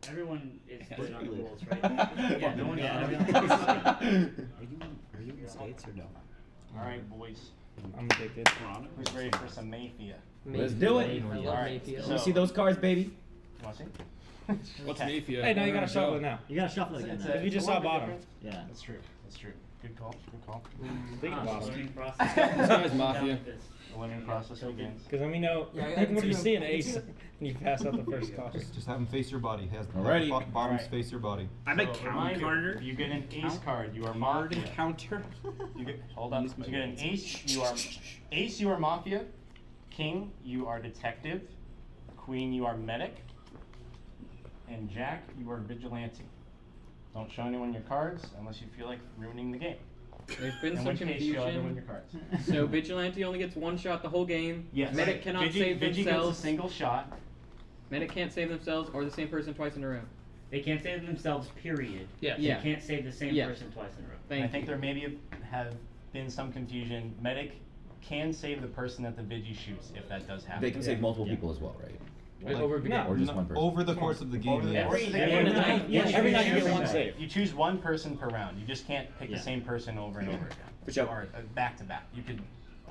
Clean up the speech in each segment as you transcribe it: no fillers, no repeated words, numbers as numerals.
Everyone is good on the rules, right? Yeah, no one Are you in the States or no? Alright, boys. I'm addicted. Who's ready for some Mafia? Let's do it. I love Alright, Mafia. Let me see those cards, baby. You want to see? What's Okay. Mafia? Hey, now you gotta shuffle it now. You gotta shuffle it again. It's now. a- We just a little saw bit bottom. different. Yeah. That's true. That's true. Good call. Good call. Think about it. Learning process. This guy's Mafia. The learning process begins. Because let me know Yeah, I when can you see see him. an ace and you pass out the first card. Just have him face your body. Has Alrighty. bottoms Alright. face your body. I'm a So, count reminder, Carter. if you get an ace card, you are Card Mafia. counter. You get, hold up. You get an ace, you are Mafia. King, you are detective. Queen, you are medic. And Jack, you are vigilante. Don't show anyone your cards unless you feel like ruining the game. There's been In some which case, show everyone your confusion. cards. So Vigilante only gets one shot the whole game. Yes. Medic cannot save Vigi gets a themselves. single shot. Medic can't save themselves or the same person twice in a row. They can't save themselves, period. Yeah. They Yeah. can't save the same Yeah. person twice in a row. And I Thank think you. there maybe have been some confusion. Medic can save the person that the Vigi shoots if that does happen. They can save multiple people as well, right? Over No. Or just one person. Over the course of the game. Yeah. Every Every night, yeah, every night you get every one night. save. You choose one person per round. You just can't pick Yeah. the same person over and over again. For sure. Or back to back. You could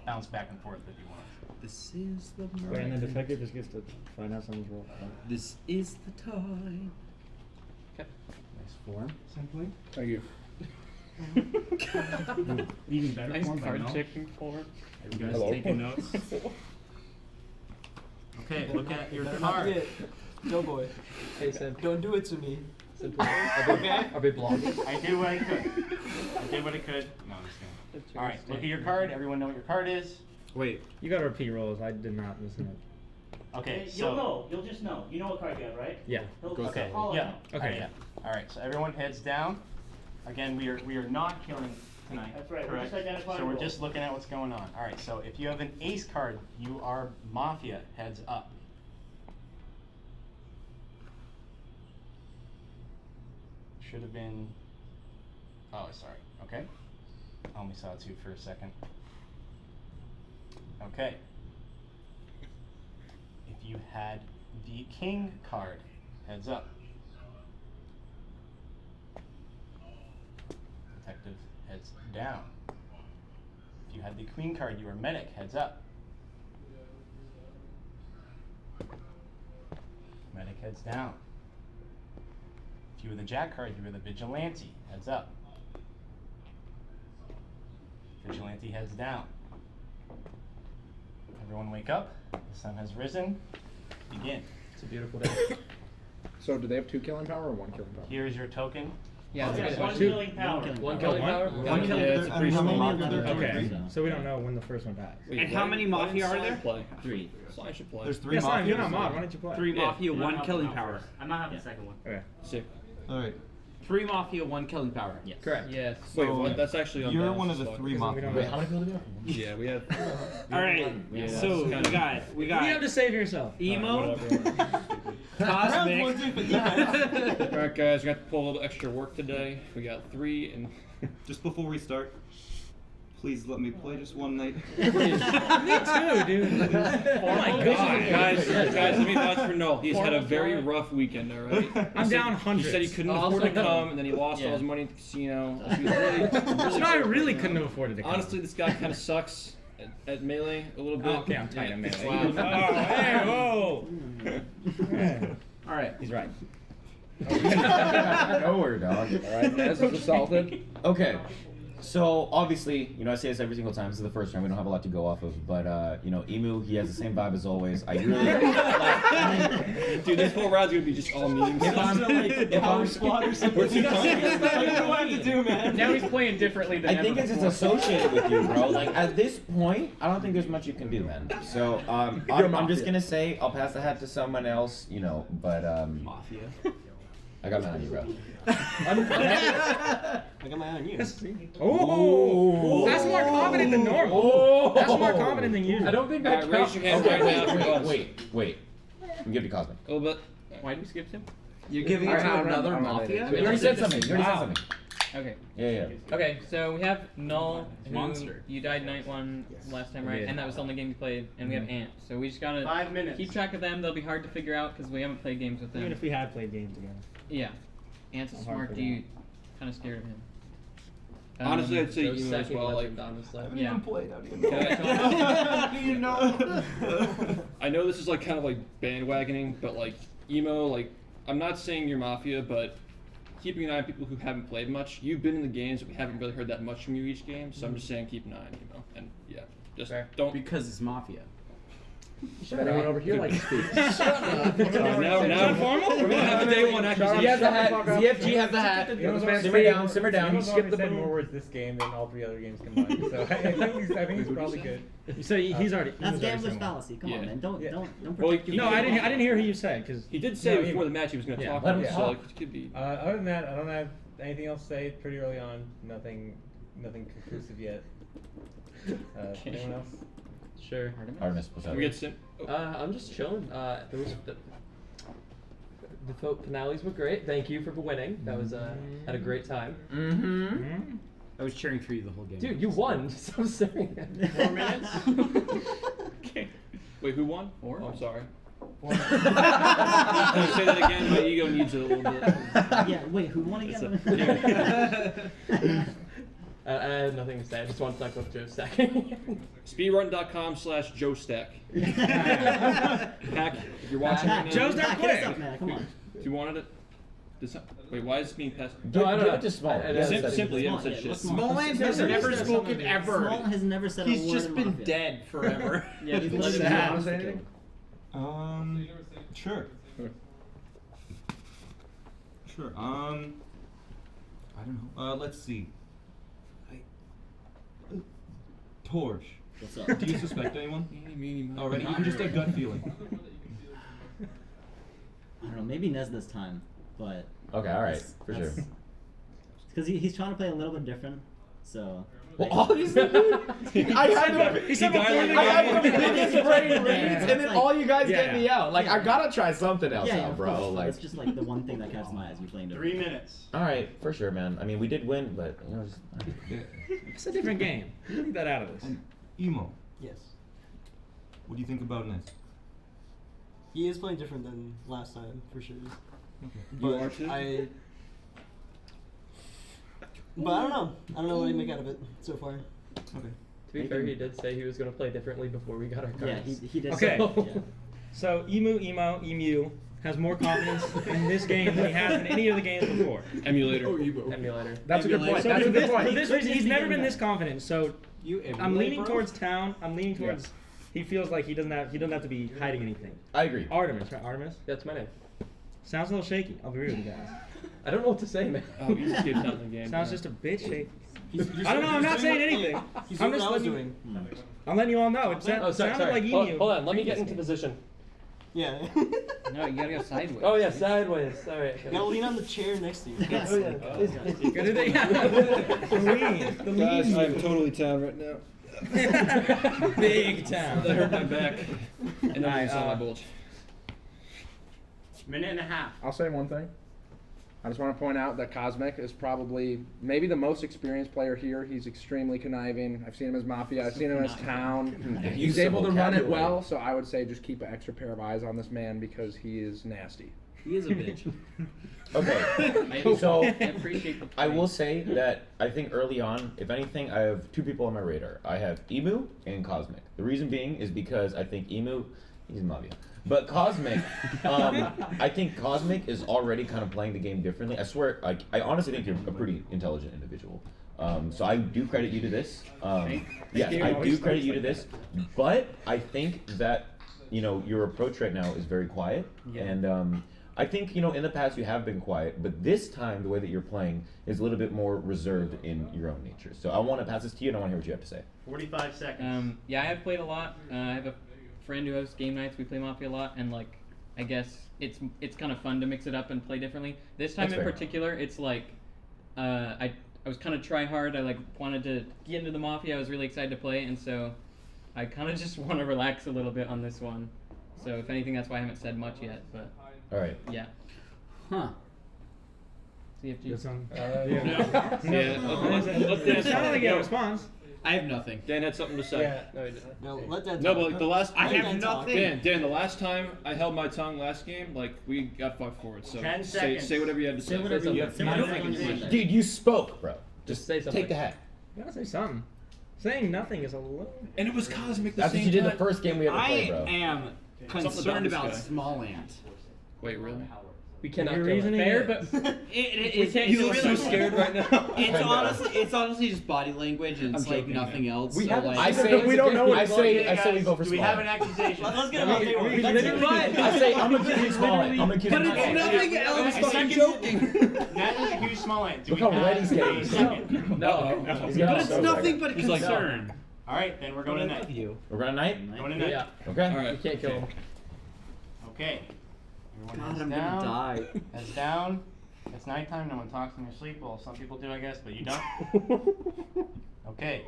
bounce back and forth if you want. This is the Wait, and the detective just gets to find out someone's roll. This is the time. Okay. Nice form. Simply. Thank you. Even better Nice form by card now. checking form. You guys Hello. taking notes? Okay, look at your Better not card. be it. No boy. Hey, Sim. Don't do it to me. Okay. Are we blogging? I did what I could. I did what I could. No, I'm just kidding. Alright, look at your card. Everyone know what your card is? Wait, you gotta repeat rolls. I did not listen up. Okay, You'll so. know. You'll just know. You know what card you have, right? Yeah. He'll Okay, call it yeah. out. Okay. Yeah. Alright, so everyone heads down. Again, we are not killing tonight. That's right, we're Correct? just identifying So we're roles. just looking at what's going on. Alright, so if you have an ace card, you are Mafia, heads up. Should have been. Oh, sorry. Okay. I only saw two for a second. Okay. If you had the king card, heads up. Detective, heads down. If you had the queen card, you are medic, heads up. Medic heads down. If you were the jack card, you were the vigilante, heads up. Vigilante heads down. Everyone wake up. The sun has risen. Begin. It's a beautiful day. So do they have 2 killing power or 1 killing power? Here is your token. Yeah, Okay, it's one two. killing power. One killing power? One kill. Yeah, it's a I mean, pretty how many small are there? Okay, Three? so we don't know when the first one dies. Wait, And how many why Mafia didn't are there? Sly play? 3. Sly should play. There's 3 Yeah, Slime, you're Mafias. not mod. Why don't you play? 3 Yeah. Mafia, I'm 1 not killing having power. first. I'm not having the second one. Okay. Sick. All right. 3 Mafia, 1 killing power. Yes. Correct. Yes. Wait, So, what? That's actually You're unbalanced one of the as fuck. 3 We don't Mafias. know. How many people do we have? Yeah, we have. Alright, Yeah, so that's we kinda- got What do you have to say for yourself? Emo, Cosmic. Cosmic, Alright, guys, we got to pull a little extra work today. We got 3 and. Just before we start, please let me play just one night. Me too, dude. Oh my god. Guys, let me vouch for Noel. He's had a very rough weekend, alright? I'm down He hundreds. said he couldn't I'll afford to send him. come, and then he lost all Yeah. his money at the casino. He was really So I really couldn't have afforded to come. Honestly, this guy kind of sucks at Melee a little bit. Oh, okay, I'm tight at Melee. Wow. Oh, hey, whoa. Yeah. Alright. He's right. Nowhere, dog. Alright, Nez is assaulted. Okay. So obviously, you know, I say this every single time. This is the first round. We don't have a lot to go off of, but you know, Emu, he has the same vibe as always. I really like. Dude, this whole round's gonna be just all memes. If I'm Squad or something. We're too I don't know what I have to do, man. Now he's playing differently than I ever think it's before. associated with you, bro. Like at this point, I don't think there's much you can do, man. So I'm just gonna say I'll pass the hat to someone else, you know. But Mafia. I got mad at you, bro. I got my eye on you. Oh, that's more confident than normal. That's more confident than usual. I don't think Alright, that raise your hand Okay, right now. for us. wait. I'm giving you Cosmic. A little bit. Why did we skip him? You're giving it Alright, to I'm another ready. Mafia? You already said something. You already Wow. said something. Okay. Yeah. Okay, so we have Null, who Monster. you died night one last time, right? Yeah. And that was the only game you played. And we have Ant. So we just gotta 5 minutes. keep track of them. They'll be hard to figure out because we haven't played games with them. Even if we had played games together. Yeah. Ant's a Hard smart for dude. Kind of scared of him. Honestly, I'd say so you as well. Like, honestly. haven't Yeah. even played. How do you How do you know? I know this is like kind of like bandwagoning, but like emo, like I'm not saying you're Mafia, but keeping an eye on people who haven't played much. You've been in the games, but we haven't really heard that much from you each game. So I'm just saying keep an eye on emo, and yeah, just Fair. don't. Because it's Mafia. Anyone over here like speaks. Now we're gonna have a day one accusation. He has the hat. ZFG has the hat. Simmer down. Skip the more words this game than all 3 other games combined. So I think he's probably good. So he's already. That's gambler's fallacy. Come on, man. Don't Well, protect you- your No, I didn't hear who you said because He did say before the match he was gonna talk. let him about it, so talk. like, it could be. Other than that, I don't have anything else to say. It's pretty early on. Nothing conclusive yet. Anyone else? Sure. Artemis, what's up? We get sim. I'm just chilling. There was the finales were great. Thank you for winning. That was had a great time. Mm-hmm. I was cheering for you the whole game. Dude, you won. Stop staring at me. 4 minutes. Okay. Wait, who won? 4? Oh, I'm sorry. Can you say that again? My ego needs it a little bit. Yeah, wait, who won again? I have nothing to say. I just want to talk about Joe stacking. Speedrun.com/JoeStack. Pack, if you're watching right now. Joe's not Hit us quick. up, man. Come on. If you wanted it. Wait, why is it being passed? No, I don't Give know. it to Small. I don't know. Simply, you Small, haven't yeah, said shit. let's Smallland has never spoken ever. Small has never said a He's word just in been Mafia. dead forever. Yeah, He's just let literally it not go. saying anything. Sure. Sure. I don't know. Let's see. Torch. What's up? Do you suspect anyone? Already? Even just a gut feeling. I don't know, maybe Nez this time, but Okay, all right, for sure. because he's trying to play a little bit different, so. Well, obviously, I had the biggest brain reads, and then all you guys get me out. Like, I gotta try something else Yeah, out, of bro. course, but Like, it's just like the one thing that catches my eyes. You playing 3 minutes. all right, for sure, man. I mean, we did win, but you know, It's a different game. Leave that out of this. Emo. Yes. What do you think about Ness? He is playing different than last time, for sure. Okay. But I don't know. I don't know what to make out of it so far. Okay. To be fair, he did say he was going to play differently before we got our cards. Yeah, he did. Okay. So, yeah. So Emu has more confidence in this game than he has in any of the games before. Emulator. Emulator. That's a good point. So That's for a good this- point. for For this this reason, he's reason, never he been didn't this confident. So I'm leaning towards Town. I'm leaning towards. He feels like he doesn't have to be hiding anything. I agree. Artemis, right? Artemis. That's my name. Sounds a little shaky. I'll agree with you guys. I don't know what to say, man. Oh, you just keep something in the game. Sounds just a bit shaky. He's I don't know. I'm not saying anything. He's I'm doing just what I was letting. doing. I'm letting you all know. It Oh, sorry, sounded sorry. like Hold, Emu. hold on, let me get previous into game. position. Yeah. No, you gotta go sideways. Oh yeah, sideways. All right. You gotta lean on the chair next to you. Oh yeah. Good at it. The lean. The lean. I'm totally down right now. Big town. That hurt my back. And Alright, then my bulge. Minute and a half. I'll say one thing. I just want to point out that Cosmic is probably maybe the most experienced player here. He's extremely conniving. I've seen him as Mafia. I've seen him as Town. He's able to run it well, so I would say just keep an extra pair of eyes on this man because he is nasty. He is a bitch. Okay, so appreciate the I will say that I think early on, if anything, I have 2 people on my radar. I have Emu and Cosmic. The reason being is because I think Emu, he's Mafia. But Cosmic, I think Cosmic is already kind of playing the game differently. I swear, I honestly think you're a pretty intelligent individual. So I do credit you to this. Yes, I do credit you to this. But I think that, you know, your approach right now is very quiet. Yeah. And I think, you know, in the past you have been quiet, but this time the way that you're playing is a little bit more reserved in your own nature. So I want to pass this to you and I want to hear what you have to say. 45 seconds. Yeah, I have played a lot. I have a friend who hosts game nights. We play Mafia a lot, and like, I guess it's kind of fun to mix it up and play differently. This time That's in fair. particular, it's like, I was kind of try hard. I like wanted to get into the Mafia. I was really excited to play, and so I kind of just want to relax a little bit on this one. So if anything, that's why I haven't said much yet. But All right. yeah. Huh. CFG. Good song. Yeah. It sounded like you had a response. I have nothing. Dan had something to say. Yeah. No, he didn't. No, let that. No, talk. but like the last. I Let have Dan talk. nothing. Dan, the last time I held my tongue last game, like we got fucked for it. So 10 say seconds. whatever you had to say. Say whatever you something. say. I don't whatever think you it's want. Dude, you spoke, bro. Just say something. Take the hat. You gotta say something. Saying nothing is a little. And it was Cosmic the That's what same you did the time. first game we ever I played, bro. am concerned about about this guy. small ant. Wait, really? We cannot Your kill it. reasoning Fair, is- but It's can't You do look it. so scared right now. it's honestly just body language and it's I'm like joking, nothing man. else. We so haven't- like, I say we don't know what I it's say Okay, I say we guys, go for do we small. have an accusation? Let's get him out there. we Let's literally- do it. I say I'm accusing small. I'm accusing but small. it's nothing else. I Fucking second- joking. Natalie accused Smallland. Do Look we how have red he's getting. a second? No. He's But got it's so nothing red. but a He's like, concern. All right, then we're going to night. We're going night? Going to night. Yeah. Okay. All right. You can't kill him. Okay. Everyone God, heads I'm down. gonna die. Heads down. It's nighttime. No one talks in their sleep. Well, some people do, I guess, but you don't. Okay.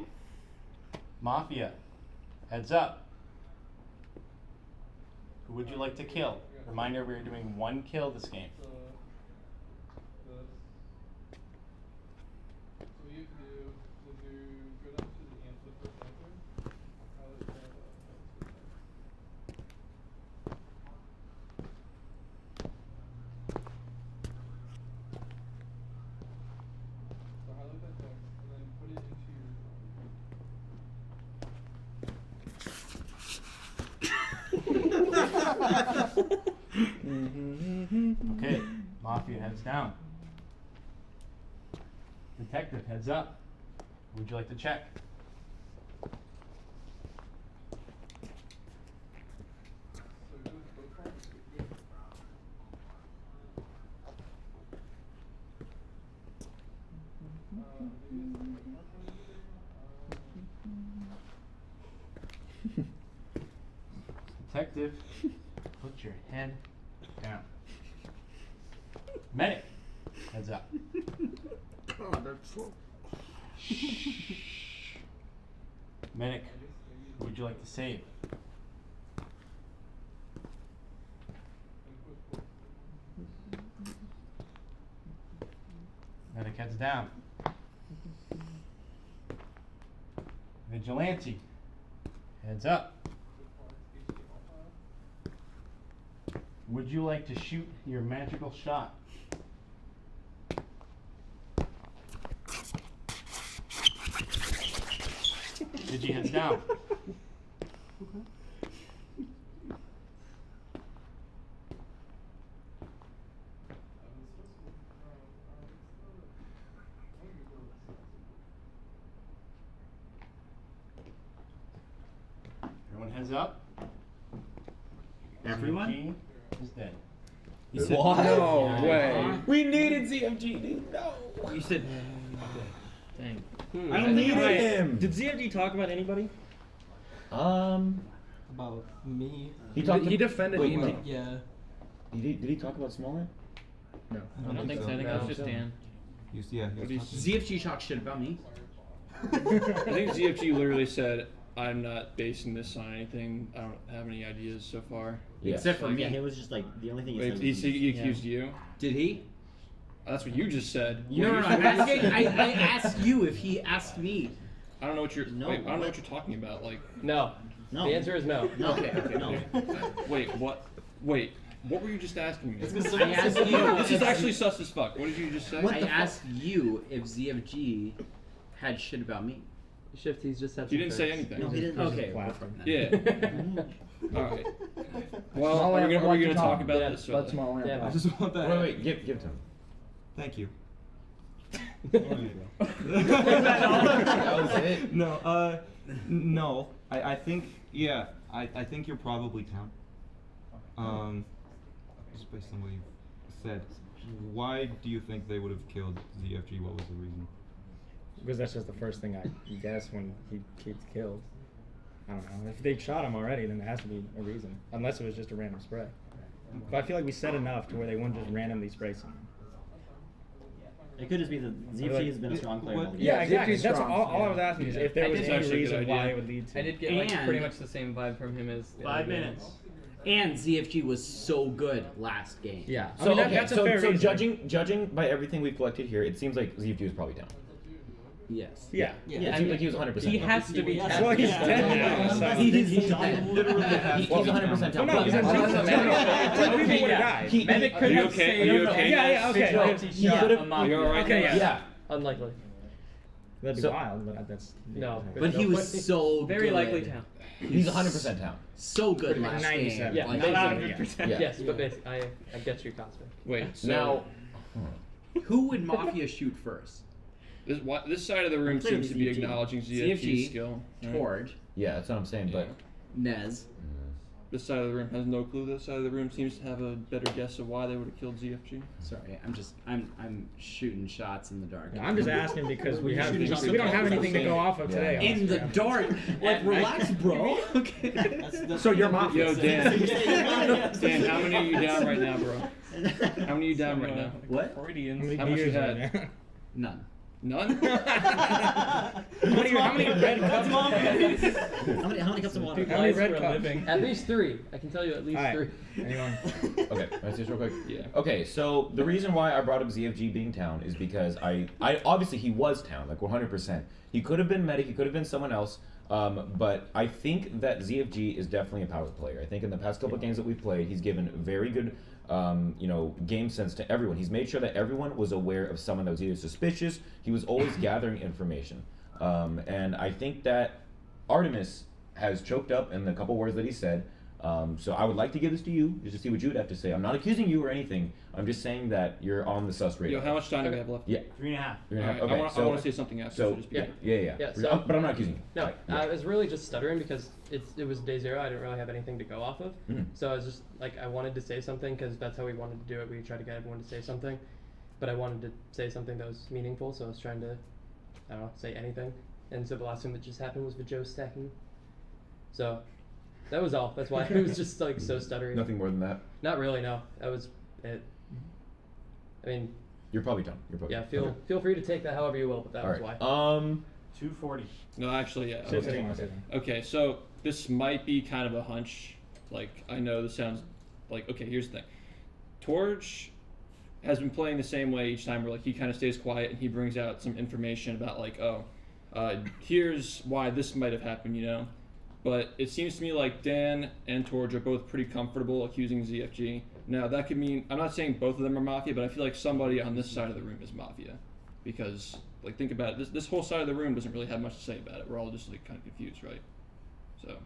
Mafia. Heads up. Who would you like to kill? Reminder, we are doing one kill this game. Okay. Mafia heads down. Detective heads up. Who would you like to check? Detective, put your head down. Medic, heads up. God, that's so. Medic, who would you like to save? Medic heads down. Vigilante, heads up. Would you like to shoot your magical shot? Digi heads down. Everyone heads up. Everyone? ZFG is dead. You said No way. We needed ZFG, dude. No. You said. Dang. I don't need him. Did ZFG talk about anybody? About me. He talked. He defended Wait, Emo. wait. Yeah. Did he talk about Smallland? No. I don't think so. I think it was just Dan. He was talking. ZFG talk shit about me. I think ZFG literally said, "I'm not basing this on anything. I don't have any ideas so far." Yeah. Except for Yeah, me. he was just like the only thing he Wait, said. he, was he accused you? Did he? That's what you just said. No, What no, you I'm said- asking. I asked you if he asked me. I don't know what you're. No, wait, I don't know what? what you're talking about. Like, No. No. The answer is no. No. Okay, okay. No. wait, what? Wait, what were you just asking me? It's because I asked you. This is actually sus as fuck. What did you just say? I asked you if ZFG had shit about me. Shift, he's just had You some didn't say curse. anything. No, he didn't. Okay. Platform. Yeah. All right. Well, Small are Ant we would gonna, like to talk talk. about Yeah, this? Or Let like- Small Ant Yeah, talk. I just want that. Wait, give it to him. Thank you. That was it. No, no. I think, yeah, I think you're probably town. Just based on what you said, why do you think they would have killed ZFG? What was the reason? Because that's just the first thing I guess when he gets killed. I don't know. If they shot him already, then there has to be a reason. Unless it was just a random spray. But I feel like we said enough to where they wouldn't just randomly spray someone. It could just be that ZFG has been a strong player. What- all Yeah, year. Yeah, exactly. ZFG's That's strong. all I was asking is if there I was did- any That's actually a good reason why idea. it would lead to. I did get like And- pretty much the same vibe from him as. the 5 other guy. minutes. And ZFG was so good last game. Yeah. So I mean, okay, that's a so, fair so reason. judging by everything we've collected here, it seems like ZFG was probably down. Yes. Yeah. It seems like he was 100%. He has to be. Yeah. Well, he's dead now. So. He's literally he's 100% down. Well, no, he's in two people would have died. Medic could you have okay? saved Are you okay? Yeah, okay. vigilante He shot could've- a Mafia. Are you alright? Okay, yeah. Yeah. Unlikely. That'd be So- wild, but that's. No. But he was so Very good. likely town. He's 100% down. So good Pretty much last 97. game. Yeah, Like, basically. Yeah. Yes, but basically, I get you, Cosmic. Wait. So Now, Who would Mafia shoot first? this side of the room I'm playing seems to be ZFG. acknowledging ZFG, ZFG's skill. right? Torge, yeah, that's what I'm saying. But Nez. This side of the room has no clue. This side of the room seems to have a better guess of why they would have killed ZFG. Sorry, I'm shooting shots in the dark. Yeah, I'm just asking because we have Shooting we don't have anything to go off of Yeah. today. In the honestly. dark. Like, relax, bro. Okay. That's So you're Mafia. Yo, Dan. Yes. Dan, how many are you down right now, bro? How many are you down right now? What? How Freudians. many How much you beers had? are there? None. None? How many red cups? How many cups of water? How many Lies red for a cups? living. At least 3. I can tell you at least Alright. 3. Anyone? okay, can I say this real quick? Yeah. Okay, so the reason why I brought up ZFG being town is because I obviously he was town, like 100%. He could have been medic, he could have been someone else, but I think that ZFG is definitely a power player. I think in the past couple of games that we've played, he's given very good, game sense to everyone. He's made sure that everyone was aware of someone that was either suspicious. He was always gathering information, and I think that Artemis has choked up in the couple words that he said. So I would like to give this to you, just to see what you would have to say. I'm not accusing you or anything. I'm just saying that you're on the sus radar. Yo, how much time do we have left? Yeah. 3.5. You're gonna have- Alright, okay, I want to say something after. So, just yeah, be- yeah. Yeah, so- But I'm not accusing you. No, Like, I was really just stuttering because it was day 0. I didn't really have anything to go off of. Mm. So I was just like, I wanted to say something because that's how we wanted to do it. We tried to get everyone to say something, but I wanted to say something that was meaningful. So I was trying to, I don't know, say anything. And so the last thing that just happened was the Joe stacking. So that was all. That's why it was just like so stuttery. Nothing more than that. Not really. No, that was it. I mean, You're probably done. You're probably yeah. okay. Feel free to take that however you will, but that All was right. why. 240. No, actually, yeah. Say Okay. something, say something. Okay, so this might be kind of a hunch. Like, I know this sounds like, okay, here's the thing. Torge has been playing the same way each time where, like, he kind of stays quiet and he brings out some information about, like, here's why this might have happened, you know? But it seems to me like Dan and Torge are both pretty comfortable accusing ZFG. Now, that could mean, I'm not saying both of them are Mafia, but I feel like somebody on this side of the room is Mafia. Because, like, think about it. This whole side of the room doesn't really have much to say about it. We're all just, like, kind of confused, right? So,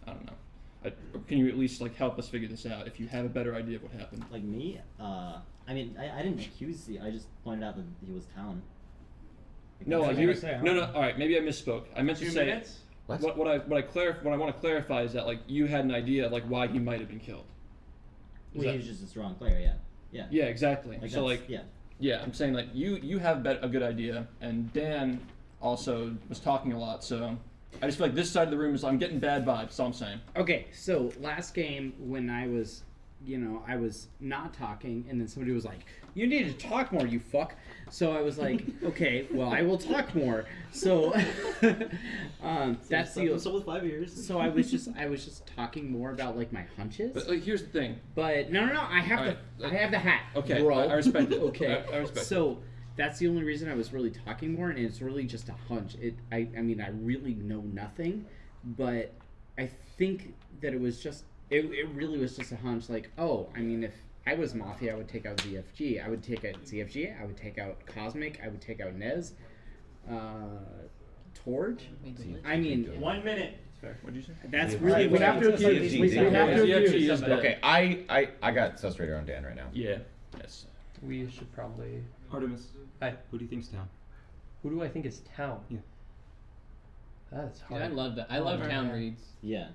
I don't know. Can you at least, like, help us figure this out if you have a better idea of what happened? Like me? I mean, I didn't accuse the. I just pointed out that he was town. No, That's like what you. I say, huh? No. All right, maybe I misspoke. I meant to 2 say. minutes? What? What I want to clarify is that, like, you had an idea of, like, why he might have been killed. Is Well, that- he was just a strong player. Yeah. Yeah. Yeah, exactly. Like So, that's- like, yeah. yeah, I'm saying, like, you have a good idea, and Dan also was talking a lot. So I just feel like this side of the room is. I'm getting bad vibes. That's all I'm saying. Okay, so last game when I was, I was not talking, and then somebody was like, "You need to talk more, you fuck." So I was like, "Okay, well, I will talk more." So that's the. So with 5 years. So I was just talking more about like my hunches. But, like, here's the thing. But no, I have Alright, I have the hat. Okay, bro. I respect it. Okay, I respect it. So that's the only reason I was really talking more, and it's really just a hunch. I mean, I really know nothing, but I think that it was just it really was just a hunch. Like, oh, I mean, if I was Mafia, I would take out ZFG. I would take out ZFG. I would take out Cosmic. I would take out Nez. Torge. I mean, 1 minute. What'd you say? that's Yeah. really We what have I to was accuse saying. we have to ZFG is dead. Okay, I got sus radar on Dan right now. Yeah. Yes. We should probably. Artemis, Hi. who do you think's town? Who do I think is town? Yeah. That's Dude, hard. I love that. I love town reads. Yeah.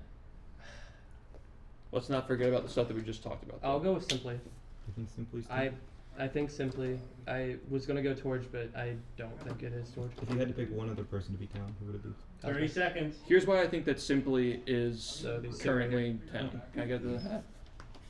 Let's not forget about the stuff that we just talked about. I'll go with Simply. You think Simply's town? I think Simply. I was gonna go Torge, but I don't think it is Torge. If you had to pick one other person to be town, who would it be? 30 seconds. Here's why I think that Simply is So these two right currently town. Can I get the hat?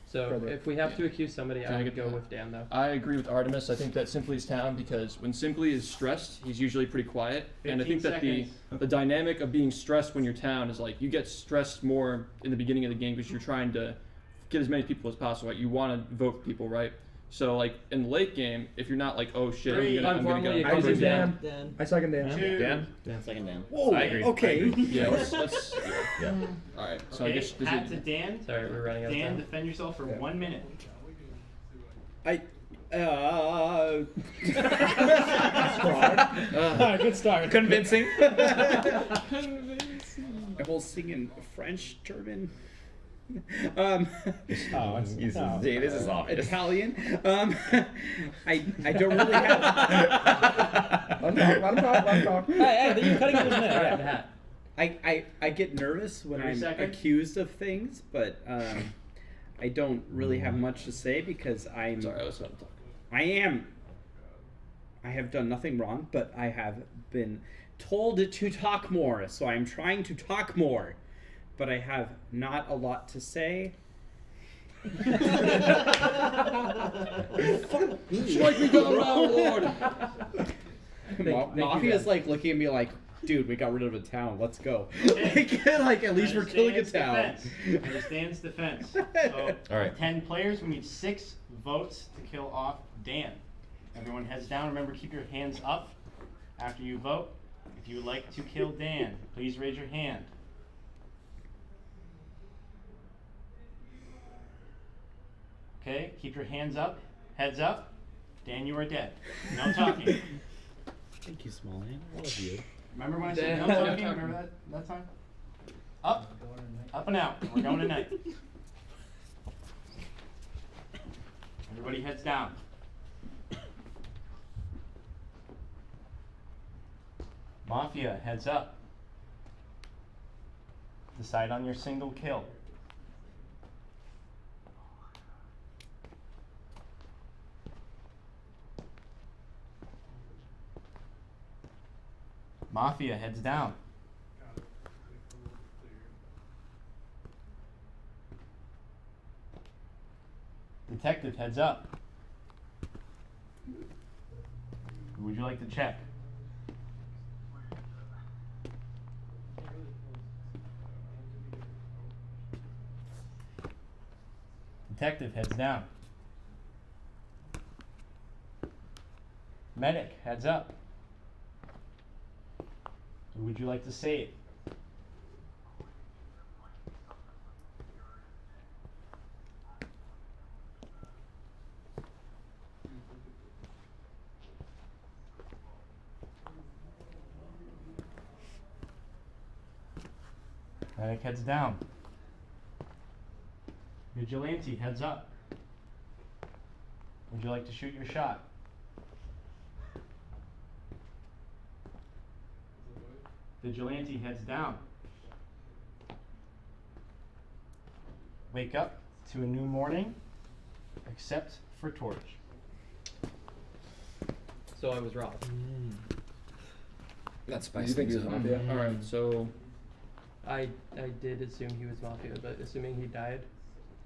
So if we have to accuse somebody, Can I I would get go that? with Dan though. I agree with Artemis. I think that Simply's town because when Simply is stressed, he's usually pretty quiet. And I 15 think that seconds. the dynamic of being stressed when you're town is like you get stressed more in the beginning of the game because you're trying to get as many people as possible. Right? You want to vote for people, right? So like in the late game, if you're not like, oh shit, I'm gonna go. I say Dan. Dan. I second Dan. Dan? Second Dan. Whoa. I agree. Okay. I agree. Yeah, let's Yeah. all right. So Okay, I guess hat to Dan. Sorry, we're running out of Dan, time. defend yourself for 1 minute. Good start. Convincing. I will sing in French, German, Oh, it's, no. See, this is obvious. Italian. I don't really have. Let him talk. Hey, you're cutting it in a minute. Alright, Yeah. the hat. I get nervous when 30 I'm seconds. accused of things, but I don't really have much to say because I'm. sorry, let's not talk. I have done nothing wrong, but I have been told to talk more, so I'm trying to talk more. But I have not a lot to say. Strike me down now, Lord. Mafia's like looking at me like, dude, we got rid of a town. Let's go. like at least we're That is killing a Dan's town. defense. That is Dan's defense. So, All right. 10 players. We need 6 votes to kill off Dan. Everyone heads down. Remember, keep your hands up after you vote. If you would like to kill Dan, please raise your hand. Okay, keep your hands up, heads up. Dan, you are dead. No talking. Thank you, Smallman. I love you. Remember when I said no talking? Remember that time? Up and out. We're going tonight. Everybody heads down. Mafia, heads up. Decide on your single kill. Mafia, heads down. Detective, heads up. Who would you like to check? Detective, heads down. Medic, heads up. Who would you like to save? Medic heads down. Vigilante heads up. Would you like to shoot your shot? Vigilante heads down. Wake up to a new morning, except for Torch. So I was wrong. That's Do you think he was Mafia? All right, so I did assume he was Mafia, but assuming he died,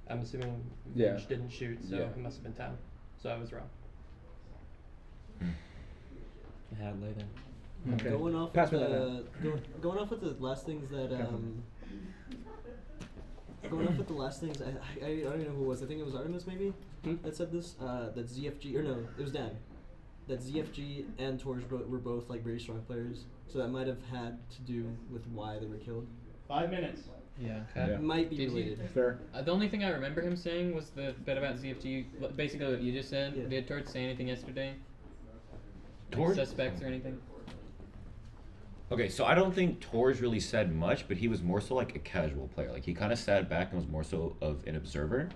I'm assuming Yeah. Vig didn't shoot, so Yeah. it must have been Town. So I was wrong. Hat later. Okay. Going off Pass with me that going off with the last things that going off with the last things I don't even know who it was. I think it was Artemis maybe that said this. That ZFG or no, it was Dan. That ZFG and Torch were both like very strong players, so that might have had to do with why they were killed. 5 minutes. Yeah. Yeah. Might be Did he- related. Fair. The only thing I remember him saying was the bit about ZFG. Basically, what you just said. Yeah. Did Torch say anything yesterday? Like Torch? suspects or anything? Okay, so I don't think Torres really said much, but he was more so like a casual player. Like he kind of sat back and was more so of an observer.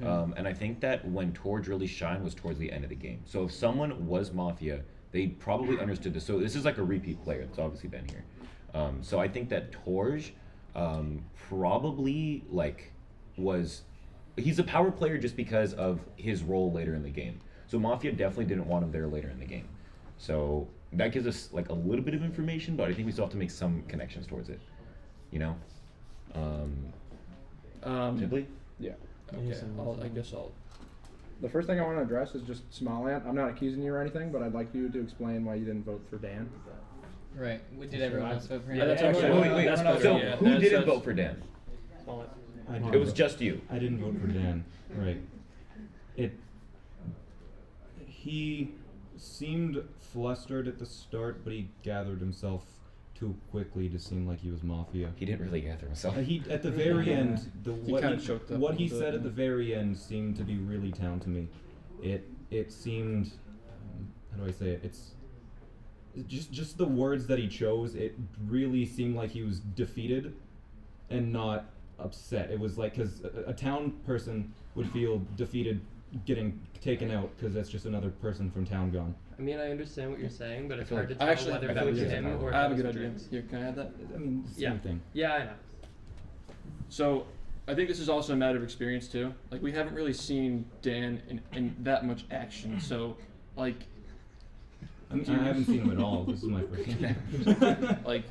And I think that when Torge really shined was towards the end of the game. So if someone was Mafia, they probably understood this. So this is like a repeat player that's obviously been here. So I think that Torge probably like he's a power player just because of his role later in the game. So Mafia definitely didn't want him there later in the game. So that gives us like a little bit of information, but I think we still have to make some connections towards it. You know? Simply? Yeah. okay, I guess I'll. The first thing I want to address is just Smallant. I'm not accusing you or anything, but I'd like you to explain why you didn't vote for Dan. Did everyone else vote for him? Yeah, that's actually- Wait. that's So better. Yeah, who that's- didn't that's- vote for Dan? Smollett. It was just you. I didn't vote for Dan. Right. He seemed flustered at the start, but he gathered himself too quickly to seem like he was Mafia. He didn't really gather himself. He at the very end, what kinda choked up what a he little said bit, at the very end seemed to be really Town to me. It seemed, how do I say it? It's just the words that he chose. It really seemed like he was defeated, and not upset. It was like, because a Town person would feel defeated getting taken out because that's just another person from Town gone. I mean, I understand what you're saying, but it's feel hard like- to tell Actually, whether I that feel was like him or if I have it a was good the idea. drinks. Here, can I have that? I mean, same thing. Yeah, I know. So, I think this is also a matter of experience too. Like, we haven't really seen Dan in that much action. So, like, I haven't seen him at all. This is my first time. like,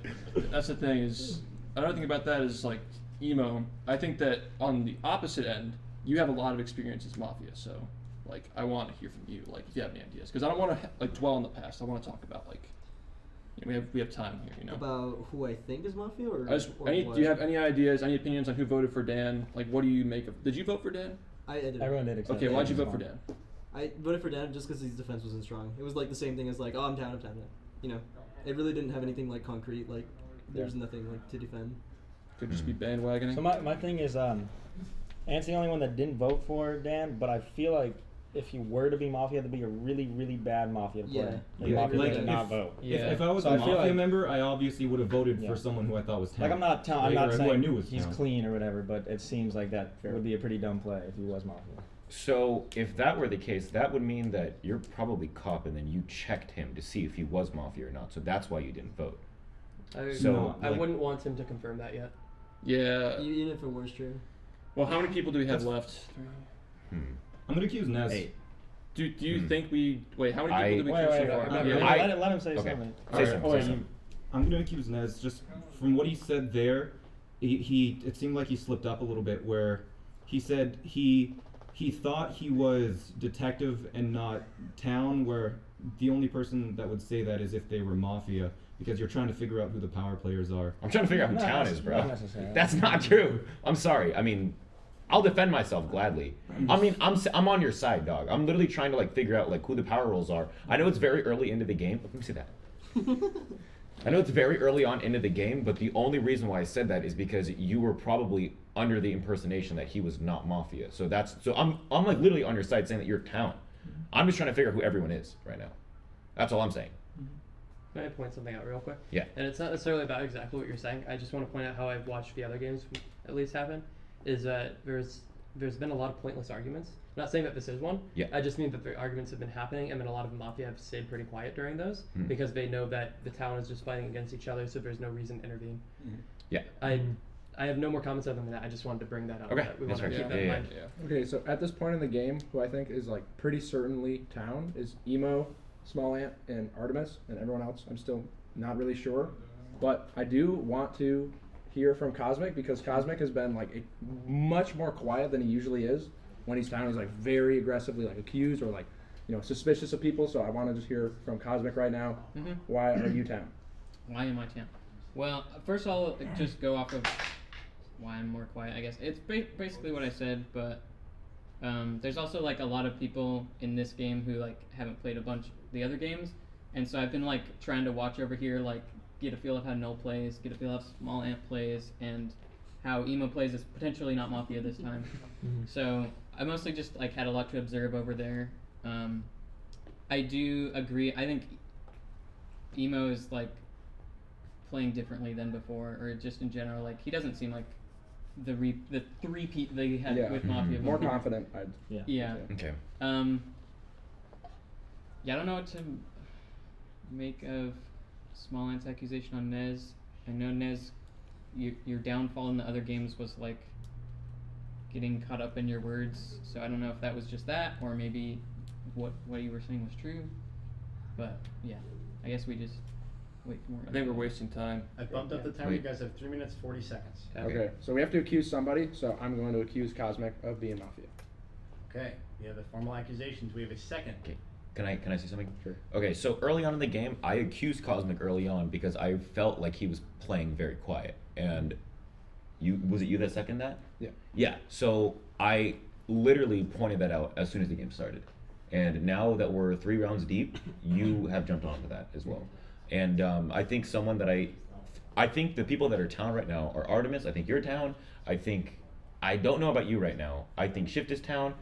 that's the thing is, another thing about that is like emo. I think that on the opposite end, you have a lot of experience as Mafia. So, like, I want to hear from you. Like, if you have any ideas, because I don't want to like dwell on the past. I want to talk about like, you know, we have time here. You know. About who I think is Mafia, or, I just, or do what? you have any ideas, any opinions on who voted for Dan? Like, what do you make of? Did you vote for Dan? I did. Everyone did except Okay, why'd you Dan. vote for Dan? I voted for Dan just because his defense wasn't strong. It was like the same thing as like, oh, I'm down. You know, it really didn't have anything like concrete. Like, there's nothing like to defend. Could just be bandwagoning. So my thing is, Ant's the only one that didn't vote for Dan, but I feel like if he were to be Mafia, that'd be a really, really bad Mafia player. Yeah. Like, Yeah, Mafia like did if- not vote. If I was So a I feel Mafia like- member, I obviously would have voted Yeah. for someone who I thought was Town. Like I'm not Right? not Or who I saying knew was he's Town. clean or whatever, but it seems like that would be a pretty dumb play if he was Mafia. So if that were the case, that would mean that you're probably cop, and then you checked him to see if he was Mafia or not. So that's why you didn't vote. So, I like- wouldn't want him to confirm that yet. Yeah. Even if it was true. Well, how many people do we have That's- left? Hmm. I'm gonna accuse Nez. 8. Do you think we wait? How many people did we Wait, choose wait, so wait, far? wait, Yeah. let him say Okay. something. Say something, Oh, say wait, something. I'm gonna accuse Nez just from what he said there. It seemed like he slipped up a little bit where he said he thought he was detective and not Town, where the only person that would say that is if they were Mafia, because you're trying to figure out who the power players are. I'm trying to figure out who No, Town that's is, bro. not necessarily. That's not true. I'm sorry. I mean, I'll defend myself gladly. I mean, I'm on your side, dog. I'm literally trying to like figure out like who the power roles are. I know it's very early into the game. Let me see that. I know it's very early on into the game, but the only reason why I said that is because you were probably under the impersonation that he was not Mafia. So I'm like literally on your side saying that you're Town. I'm just trying to figure out who everyone is right now. That's all I'm saying. Can I point something out real quick? Yeah. And it's not necessarily about exactly what you're saying. I just want to point out how I've watched the other games at least happen. Is that there's been a lot of pointless arguments. I'm not saying that this is one. Yeah. I just mean that the arguments have been happening, and then a lot of Mafia have stayed pretty quiet during those Mm. because they know that the Town is just fighting against each other, so there's no reason to intervene. Yeah. I have no more comments other than that. I just wanted to bring that up. Okay, that we that's want to fair. keep that in Yeah, mind. Yeah. Okay, so at this point in the game, who I think is like pretty certainly Town is Emo, Small Ant, and Artemis, and everyone else I'm still not really sure. But I do want to hear from Cosmic, because Cosmic has been like much more quiet than he usually is. When he's Town, he's like very aggressively like accused or like, you know, suspicious of people. So I want to just hear from Cosmic right now. Mhm. Why are you Town? Why am I Town? Well, first I'll just go off of why I'm more quiet, I guess. It's basically what I said, but there's also like a lot of people in this game who like haven't played a bunch of the other games, and so I've been like trying to watch over here, like get a feel of how Null plays, get a feel of how Small Ant plays, and how Emo plays is potentially not Mafia this time. So I mostly just like had a lot to observe over there. I do agree. I think Emo is like playing differently than before, or just in general. Like he doesn't seem like the three-peat they had with Mafia. More before. confident. Yeah. Okay. Yeah, I don't know what to make of Small Ant's accusation on Nez. I know Nez, your downfall in the other games was like getting caught up in your words. So I don't know if that was just that, or maybe what you were saying was true. But yeah, I guess we just wait for more. I think we're wasting time. I bumped up the timer. You guys have 3 minutes 40 seconds. Okay, so we have to accuse somebody. So I'm going to accuse Cosmic of being Mafia. Okay, we have the formal accusations. We have a second. Okay. Can I say something? Sure. Okay, so early on in the game, I accused Cosmic early on because I felt like he was playing very quiet, and Was it you that seconded that? Yeah. Yeah. So I literally pointed that out as soon as the game started, and now that we're 3 rounds deep, you have jumped onto that as well. And I think someone that I think the people that are town right now are Artemis. I think you're town. I don't know about you right now. I think Shift is town.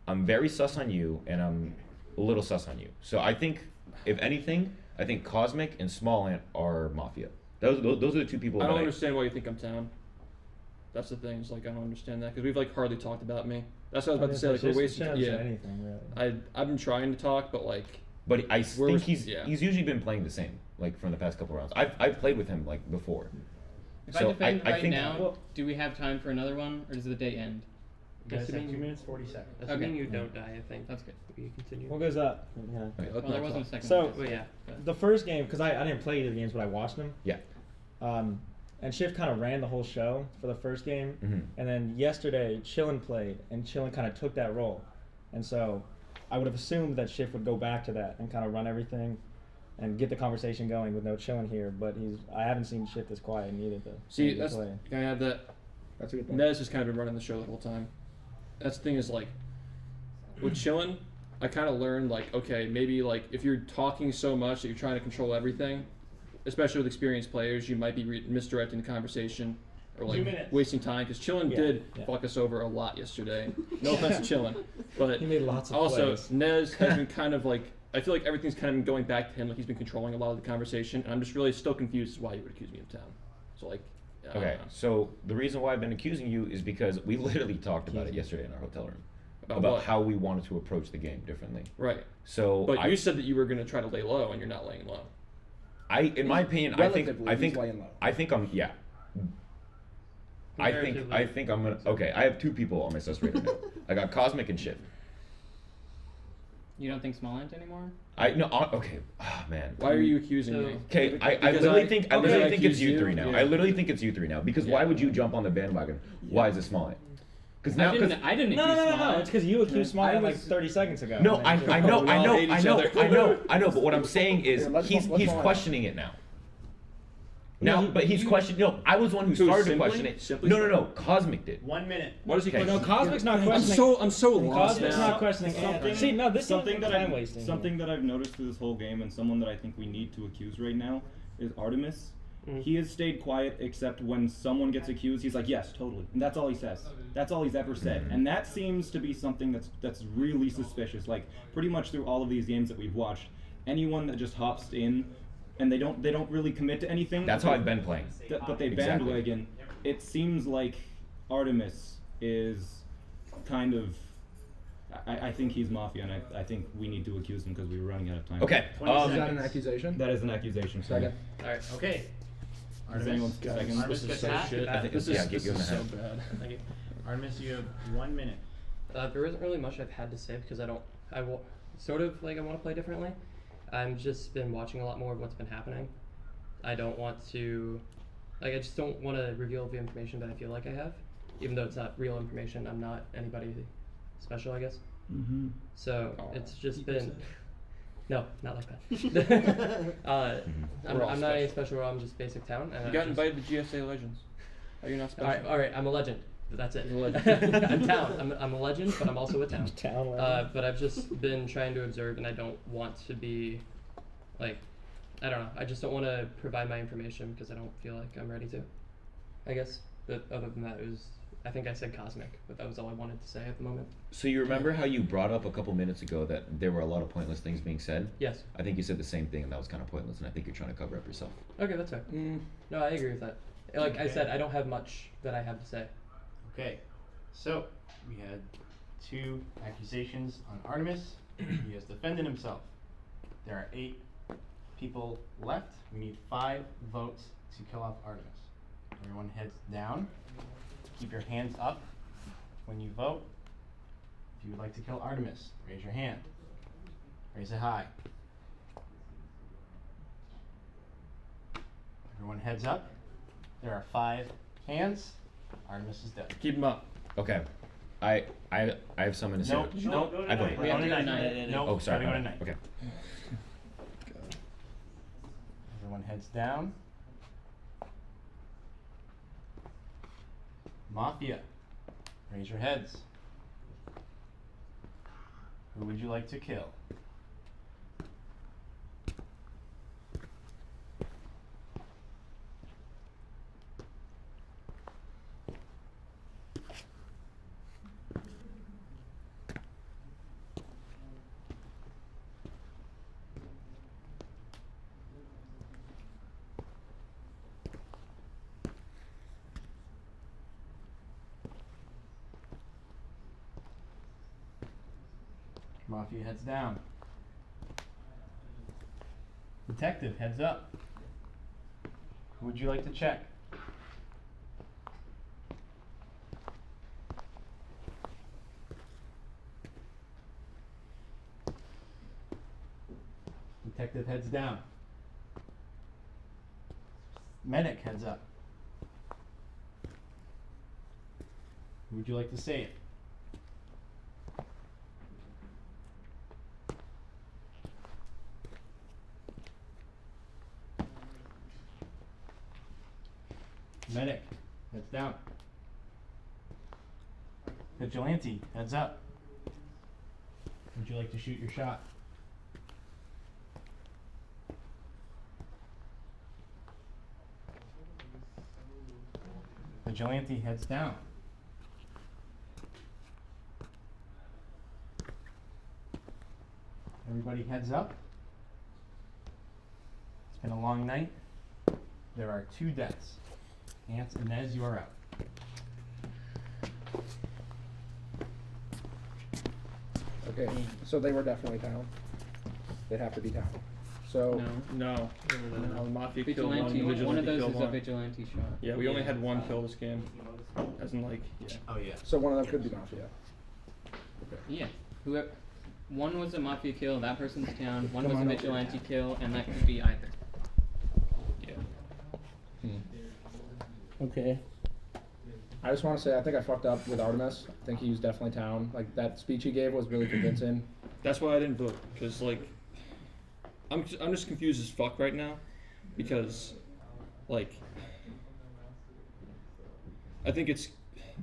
I'm very sus on you, and I'm a little sus on you. So I think, if anything, I think Cosmic and Small Ant are Mafia. Those are the two people. I don't understand why you think I'm town. That's the thing. It's like I don't understand that because we've like hardly talked about me. That's what I was about to say. Like we're wasting. Anything, really. I've been trying to talk, but like. But I think he's usually been playing the same, like from the past couple rounds. I've played with him like before. If I defend right now, do we have time for another one, or does the day end? You guys have 2 minutes 40 seconds. Assuming you don't die, I think. That's good. We continue. What goes up? Yeah. Okay, Well, there wasn't a second. So, Well, yeah. the first game, because I didn't play either of the games, but I watched them. Yeah. And Shift kind of ran the whole show for the first game. Mm-hmm. And then yesterday, Chillin played, and Chillin kind of took that role. And so I would have assumed that Shift would go back to that and kind of run everything and get the conversation going with no Chillin here. But I haven't seen Shift this quiet neither to See, that's play. can I have that? That's a good point. Ned's just kind of been running the show the whole time. That's the thing is like, with Chillin, I kind of learned like, okay, maybe like if you're talking so much that you're trying to control everything, especially with experienced players, you might be misdirecting the conversation or like wasting time. Because Chillin did fuck us over a lot yesterday. No offense to Chillin, but He made lots of also plays. Nez has been kind of like, I feel like everything's kind of been going back to him, like he's been controlling a lot of the conversation, and I'm just really still confused as why you would accuse me of town. So like, I don't Okay, know. so the reason why I've been accusing you is because we literally talked about it yesterday in our hotel room. About About what? how we wanted to approach the game differently. Right. So But you said that you were going to try to lay low, and you're not laying low. in my opinion, Relatively, he's laying low. I think I'm I think I'm gonna. Okay, I have 2 people on my sus radar now. I got Cosmic and Shift. You don't think Small Ant anymore? Okay. Oh man. Why are you accusing me? Okay, I Because literally think I it's accuse you you, 3 now. yeah. I literally think it's you 3 now. Because why would you jump on the bandwagon? Why is it Small Ant? Because now, I didn't accuse Small Ant. It's because you accused Small Ant like 30 seconds ago. no, I know, we all hate each other. But what I'm saying is Here, let's he's go on. questioning it now. No, Now, but he's questioning. No, I was the one who Who, started to Simply? question it. Simply No. Cosmic did. 1 minute. What is he Okay. questioning? No, Cosmic's not questioning. I'm so lost Cosmic's now. not questioning Ant. See, no, this something is that time wasting. something that I've noticed through this whole game, and someone that I think we need to accuse right now is Artemis. He has stayed quiet except when someone gets accused, he's like, yes, totally, and that's all he says. That's all he's ever said, and that seems to be something that's really suspicious. Like pretty much through all of these games that we've watched, anyone that just hops in and they don't really commit to anything. That's how I've been playing. But they Exactly. bandwagon. It seems like Artemis is kind of. I think he's Mafia, and I think we need to accuse him because we were running out of time. Okay. Is that an accusation? That is an accusation. Second. Alright, okay. Does anyone second? Artemis This is gets so half. shit. I think This yeah, is get you in the so head. bad. Thank you. Artemis, you have 1 minute. There isn't really much I've had to say because I want to play differently. I've just been watching a lot more of what's been happening. I don't want to, I just don't want to reveal the information that I feel like I have, even though it's not real information. I'm not anybody special, I guess. Mm-hmm. So it's just been, no, not like that. I'm not any special. I'm just basic town. And You got invited to GSA Legends. Are you not special? All right, I'm a legend. That's it. You're a legend. I'm town. I'm a legend, but I'm also a town. Town legend. But I've just been trying to observe, and I don't want to be, like, I don't know. I just don't want to provide my information because I don't feel like I'm ready to. I guess. But other than that, I think I said cosmic, but that was all I wanted to say at the moment. So you remember how you brought up a couple minutes ago that there were a lot of pointless things being said? Yes. I think you said the same thing, and that was kind of pointless, and I think you're trying to cover up yourself. Okay, that's fair. No, I agree with that. Like I Okay. said, I don't have much that I have to say. Okay. So, we had 2 accusations on Artemis. He has defended himself. There are 8 people left. We need 5 votes to kill off Artemis. Everyone heads down. Keep your hands up when you vote. If you would like to kill Artemis, raise your hand. Raise it high. Everyone heads up. There are 5 hands. Artemis is dead. Keep him up. Okay. I have something to say. No. I vote. We have to go tonight. No. Oh, sorry. Gotta go my bad. tonight. Okay. Everyone heads down. Mafia, raise your heads. Who would you like to kill? Mafia heads down. Detective heads up. Who would you like to check? Detective heads down. Medic heads up. Who would you like to say it? Medic, heads down. Vigilante, heads up. Would you like to shoot your shot? Vigilante, heads down. Everybody heads up. It's been a long night. There are 2 deaths. Ants and Nez, you are out. Okay, so they were definitely down. They'd have to be down. So No, Mafia killed Vigilante. one. One of those killed is a one. vigilante shot. Yeah, we only had 1 kill this game. As in, like, yeah. Oh yeah. So one of them could be Mafia. Yeah. Whoever. One was a Mafia kill, that person's down. One Come was a on over. vigilante kill, and that could be either. Yeah. Okay. I just want to say I think I fucked up with Artemis. I think he was definitely down. Like that speech he gave was really convincing. That's why I didn't vote, because, like, I'm just confused as fuck right now, because, like, I think it's,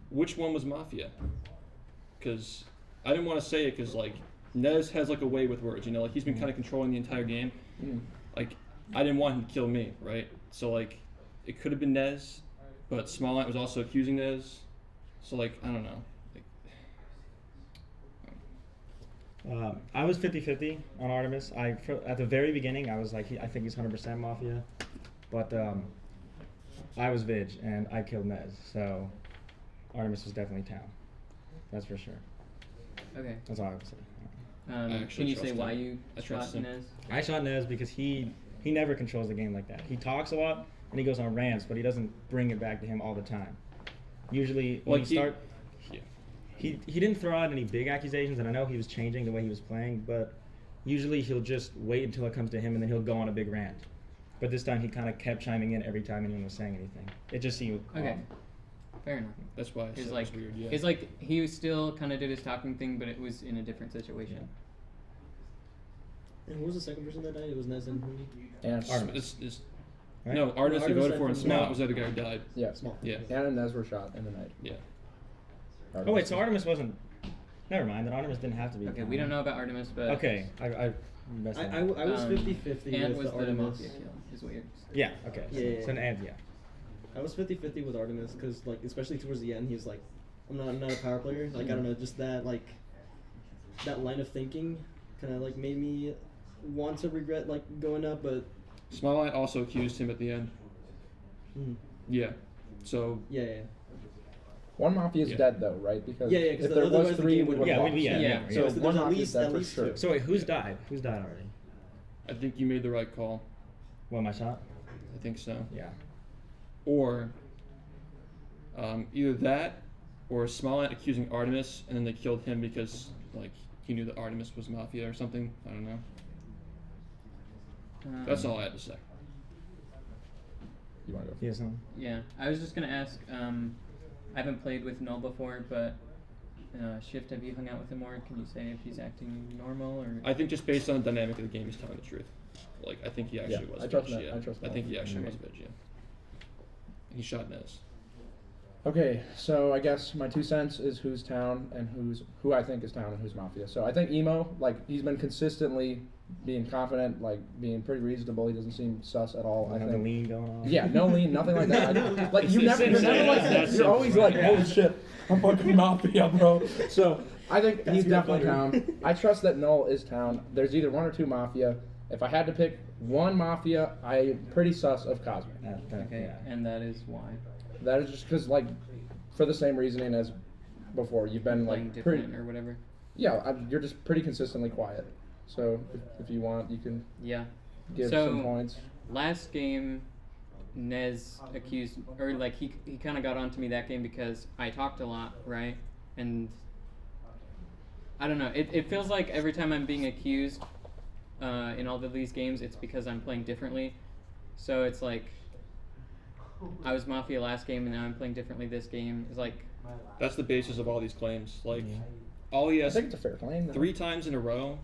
which one was Mafia? Because I didn't want to say it, because, like, Nez has, like, a way with words, you know, like, he's been kind of controlling the entire game. Like, I didn't want him to kill me, right? So, like, it could have been Nez, but Smalllight was also accusing Nez, so, like, I don't know. I was 50-50 on Artemis. At the very beginning, I was like, I think he's 100% Mafia. But I was Vig, and I killed Nez. So Artemis was definitely town. That's for sure. Okay. That's all I would say. Can you say why you I shot trust him. Nez? I shot Nez because he never controls the game like that. He talks a lot, and he goes on rants, but he doesn't bring it back to him all the time. Usually, when Like you start... He didn't throw out any big accusations, and I know he was changing the way he was playing, but usually he'll just wait until it comes to him, and then he'll go on a big rant. But this time he kind of kept chiming in every time anyone was saying anything. It just seemed Okay. Fair enough. That's why I said It's it like was weird, yeah. it's like he was still kind of did his talking thing, but it was in a different situation. And who was the second person that died? It was Nez and who? And Artemis. Right? No, Artemis we Artemis voted for, and and Small No. was the other guy who died. yeah, Small. Yeah. Anna and Nez were shot in the night. Yeah. Oh, wait, so Artemis wasn't... Never mind, then Artemis didn't have to be. Okay, we don't know about Artemis, but Okay, I messed I up. was 50-50 Ant with was the the Artemis. Mafia kill. Is what you're. Yeah, okay. Yeah. So an and, yeah. I was 50-50 with Artemis because, like, especially towards the end, he's like, I'm not a power player. Like, I don't know, just that, like, that line of thinking kind of, like, made me want to regret, like, going up, but... Smalllight also accused him at the end. Mhm. Yeah. So, Yeah. One Mafia is Yeah. dead though, right? Because Yeah, yeah, if 'cause there otherwise was the 3, game we would- would Yeah, have yeah, lost. yeah. So So there's one at Mafia least- is dead at for least sure. two. So wait, who's died? Who's died already? I think you made the right call. What, my shot? I think so. Yeah. Or either that, or Smalllight accusing Artemis, and then they killed him because, like, he knew that Artemis was Mafia or something. I don't know. That's all I had to say. You want to go? Yes, no? Yeah, I was just gonna ask. I haven't played with Null before, but Shift, have you hung out with him more? Can you say if he's acting normal or? I think just based on the dynamic of the game, he's telling the truth. Like, I think he actually Yeah, was I trust Vig, that. yeah. I trust I think he that. actually Mhm. was Vig, yeah. He shot Nez. Okay, so I guess my 2 cents is who's town and who I think is town and who's Mafia. So I think Emo, like, he's been consistently being confident, like being pretty reasonable. He doesn't seem sus at all. I No think. lean going on. Yeah, no lean, nothing like that. Like It's you're never like that. that's You're always simple, like, right? holy shit, I'm fucking Mafia, bro. So I think he's peanut definitely butter. town. I trust that Null is town. There's either 1 or 2 Mafia. If I had to pick one Mafia, I'm pretty sus of Cosmic. Okay, Yeah. and that is why. That is just because, like, for the same reasoning as before, you've been Playing like different pretty. or whatever. Yeah, you're just pretty consistently quiet. So if you want, you can Yeah. give So, some points. Last game, Nez accused, or like he kind of got onto me that game because I talked a lot, right? And I don't know. It feels like every time I'm being accused in all of these games, it's because I'm playing differently. So it's like I was Mafia last game, and now I'm playing differently this game. It's like That's the basis of all these claims. Like, all he I has think it's a fair claim. Though. 3 times in a row,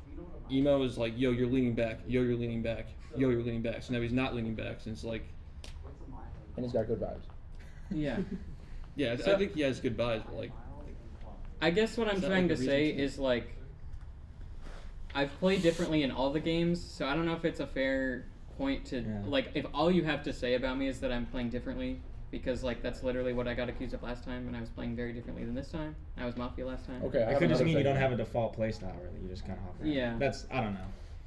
Emo is like, yo, you're leaning back. Yo, you're leaning back. Yo, you're leaning back. So now he's not leaning back. So it's like, And he's got good vibes. yeah. yeah, So- I think he has good vibes, but like, I guess what I'm Is that trying like to a say reason to- is like I've played differently in all the games, so I don't know if it's a fair point to like if all you have to say about me is that I'm playing differently because like that's literally what I got accused of last time and I was playing very differently than this time. I was Mafia last time. Okay, I It have could just another mean you thing. don't have a default playstyle, really. You just kind of hop around. Yeah. That's, I don't know.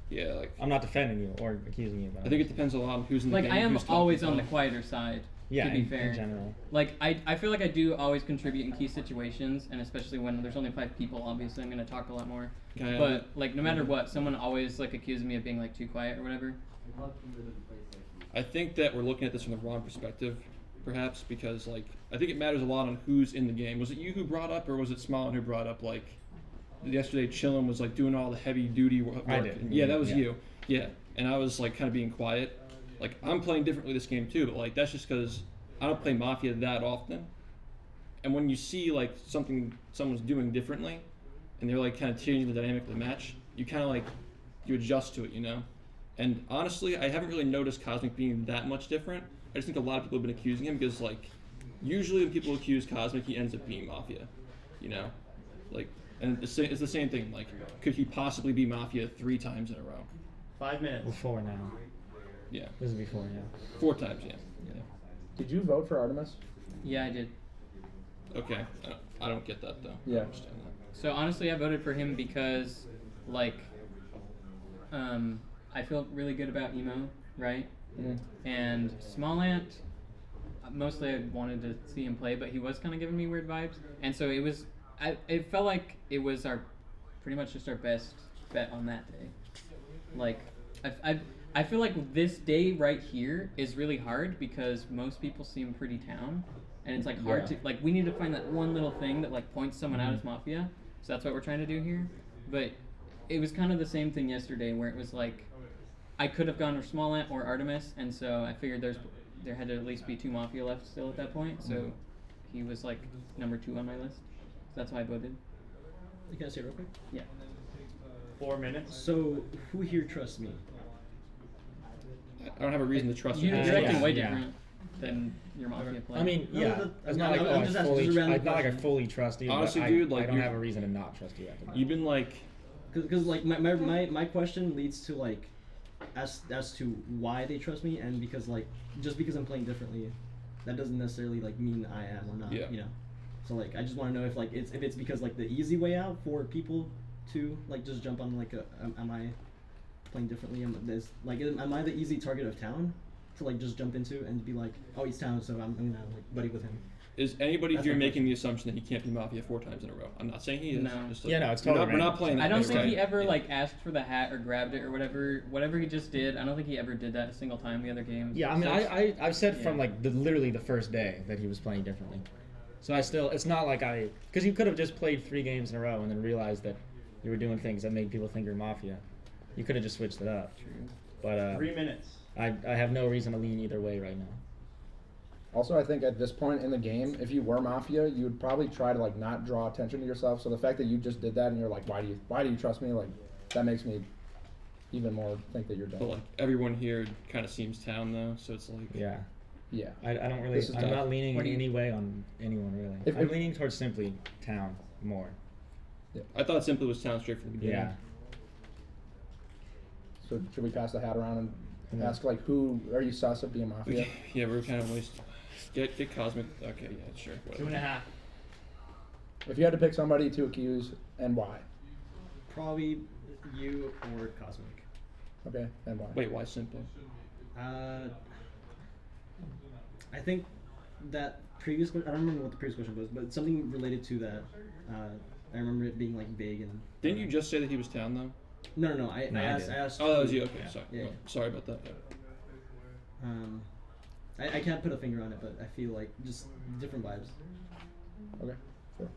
yeah, like, I'm not defending you or accusing you. But I think it depends a lot on who's in the Like game. I am who's talking always on the about. quieter side. yeah, to be in fair. general. Like I feel like I do always contribute in key situations and especially when there's only 5 people, obviously I'm gonna talk a lot more. Okay, But like no matter what, someone always like accuses me of being like too quiet or whatever. I think that we're looking at this from the wrong perspective, perhaps, because like I think it matters a lot on who's in the game. Was it you who brought up, or was it Smallin who brought up like yesterday? Chillin was like doing all the heavy duty work. I did. Yeah, that was Yeah. you. Yeah, and I was like kind of being quiet. Like I'm playing differently this game too, but like that's just because I don't play Mafia that often. And when you see like something someone's doing differently, and they're like kind of changing the dynamic of the match, you kind of like you adjust to it, you know. And honestly, I haven't really noticed Cosmic being that much different. I just think a lot of people have been accusing him because, like, usually when people accuse Cosmic, he ends up being Mafia, you know? Like, and it's the same thing. Like, could he possibly be Mafia 3 times in a row? 5 minutes. Before now. Yeah. This is before, yeah. 4 times, yeah. Did you vote for Artemis? Yeah, I did. Okay. I don't get that, though. Yeah. I understand that. So honestly, I voted for him because, like, I feel really good about Emo, right? Mhm. And Smallant, mostly I wanted to see him play, but he was kind of giving me weird vibes, and so it felt like it was pretty much just our best bet on that day. Like, I feel like this day right here is really hard because most people seem pretty town, and it's like hard Yeah. to like we need to find that one little thing that like points someone out as Mafia. So that's what we're trying to do here. But it was kind of the same thing yesterday where it was like I could have gone for Smallant or Artemis, and so I figured there had to at least be 2 Mafia left still at that point. So he was like number 2 on my list. So that's why I voted. Can I say it real quick? Yeah. 4 minutes. So, who here trusts me? I don't have a reason to trust You're him. acting way yeah. different than your Mafia player. I mean, No, yeah. that- It's not like, I'm oh, just I asking, fully, just a random it's not like I question. fully trust you. Honestly, but dude, I like, don't you're- have a reason to not trust you. After that. You've been like, Because like my question leads to like as to why they trust me, and because like just because I'm playing differently, that doesn't necessarily like mean I am or not. Yeah. You know. So like I just want to know if like if it's because like the easy way out for people to like just jump on like am I playing differently? Am I the easy target of town to like just jump into and be like, oh, he's town, so I'm gonna like buddy with him. is anybody That's here my making the assumption that he can't be Mafia 4 times in a row? I'm not saying he is. No. Just, like, Yeah, no, it's we're totally not, we're not random. playing that I don't way, think right? he ever Yeah. like asked for the hat or grabbed it or whatever he just did. I don't think he ever did that a single time the other games. Yeah, I mean, So I've said from yeah. like literally the first day that he was playing differently. So it's not like because you could have just played 3 games in a row and then realized that you were doing things that made people think you're Mafia. You could have just switched it up. True. But 3 minutes. I have no reason to lean either way right now. Also, I think at this point in the game, if you were Mafia, you would probably try to like not draw attention to yourself. So the fact that you just did that and you're like, why do you trust me? Like, that makes me even more think that you're But dumb. like everyone here kind of seems town though, so it's like Yeah. Yeah. I don't really. This is I'm tough. not leaning What in do you- any way on anyone really. If- I'm if- leaning towards simply town more. I thought Simply was town straight from the beginning. Yeah. So should we pass the hat around and Yeah. ask like who are you sus of being Mafia? Yeah, we're kind of wasting. Get Cosmic. Okay, yeah, sure. Whatever. 2.5. If you had to pick somebody to accuse and why? Probably you or Cosmic. Okay, and why? Wait, why Simply? I think that previous question, I don't remember what the previous question was, but something related to that. I remember it being like vague and. Didn't you just say that he was town though? No. I No, I asked. did. I asked. Oh, that was who- you. Okay, yeah, sorry. Yeah. Oh, sorry about that. I can't put a finger on it, but I feel like just different vibes. Okay. Sure.